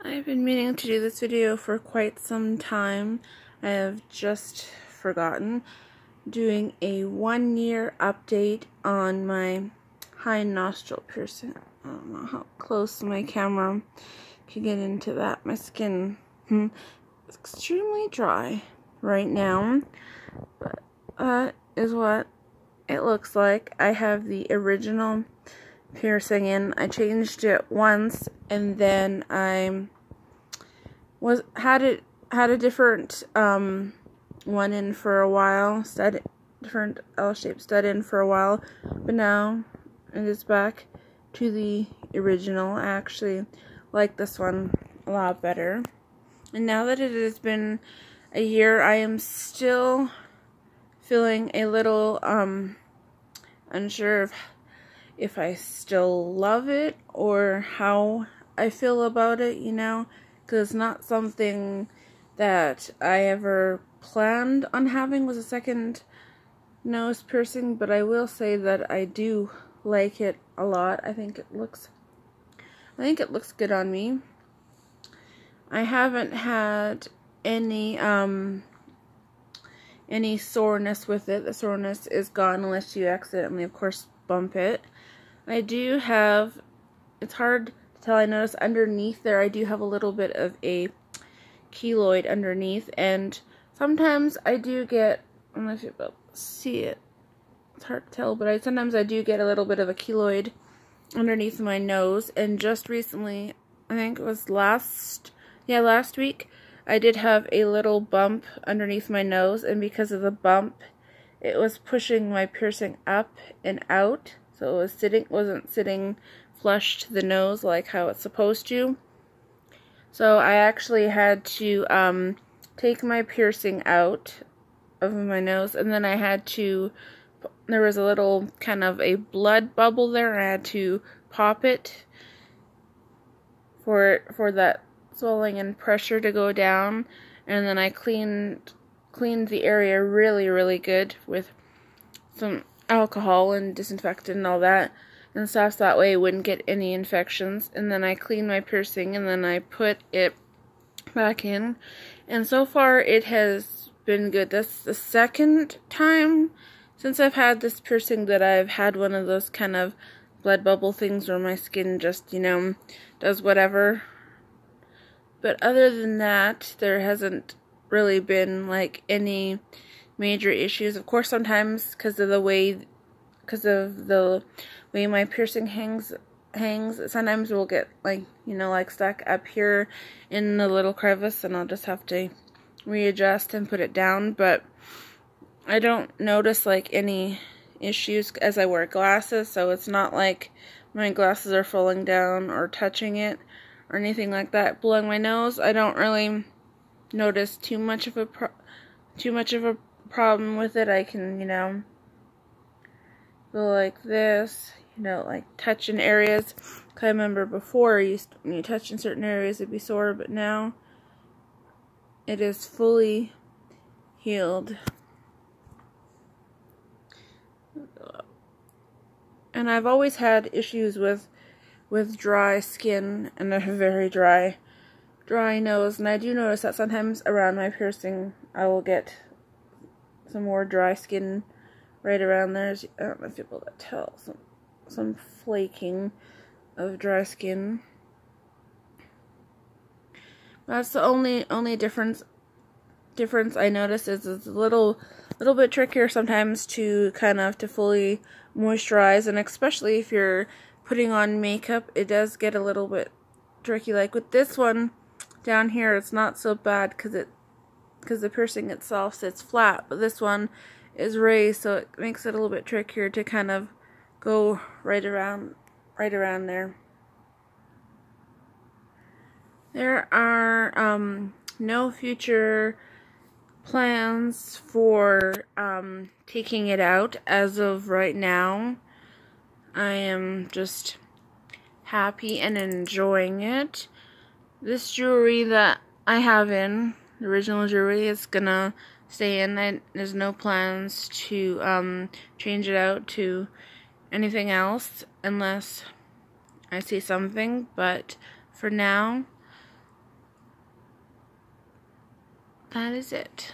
I've been meaning to do this video for quite some time. I have just forgotten doing a 1-year update on my high nostril piercing. I don't know how close my camera can get into that. My skin is extremely dry right now, but that is what it looks like. I have the original piercing in. I changed it once, and then I had a different one in for a while, different L-shaped stud in for a while, but now it is back to the original. I actually like this one a lot better. And now that it has been a year, I am still feeling a little unsure of if I still love it or how I feel about it, you know, because it's not something that I ever planned on having, was a second nose piercing, but I will say that I do like it a lot. I think it looks good on me. I haven't had any soreness with it. The soreness is gone unless you accidentally, of course, bump it. I do have, it's hard to tell, I notice underneath there I do have a little bit of a keloid underneath, and sometimes I do get, I don't know if you'll see it, it's hard to tell, but sometimes I do get a little bit of a keloid underneath my nose. And just recently, I think it was last week, I did have a little bump underneath my nose, and because of the bump, it was pushing my piercing up and out, so it wasn't sitting flush to the nose like how it's supposed to. So I actually had to take my piercing out of my nose, and then I had to, there was a little kind of a blood bubble there, and I had to pop it for that swelling and pressure to go down. And then I cleaned the area really good with some alcohol and disinfectant and all that and stuff, so that way it wouldn't get any infections. And then I cleaned my piercing, and then I put it back in, and so far it has been good. That's the second time since I've had this piercing that I've had one of those kind of blood bubble things where my skin just, you know, does whatever. But other than that, there hasn't really been like any major issues. Of course, sometimes because of the way my piercing hangs, sometimes we'll get like, you know, like stuck up here in the little crevice, and I'll just have to readjust and put it down. But I don't notice like any issues as I wear glasses, so it's not like my glasses are falling down or touching it or anything like that. Blowing my nose, I don't really notice too much of a problem with it. I can, you know, go like this, you know, like touch in areas. I remember before, when you touch in certain areas it'd be sore, but now it is fully healed. And I've always had issues with dry skin and a very dry nose, and I do notice that sometimes around my piercing I will get some more dry skin right around there. I don't know if you'll be able to tell, some flaking of dry skin. That's the only difference I notice is it's a little bit trickier sometimes to fully moisturize, and especially if you're putting on makeup, it does get a little bit tricky. Like with this one down here, it's not so bad because the piercing itself sits flat, but this one is raised, so it makes it a little bit trickier to kind of go right around there. There are no future plans for taking it out as of right now. I am just happy and enjoying it. This jewelry that I have in, the original jewelry, is gonna stay in. There's no plans to change it out to anything else unless I see something, but for now that is it.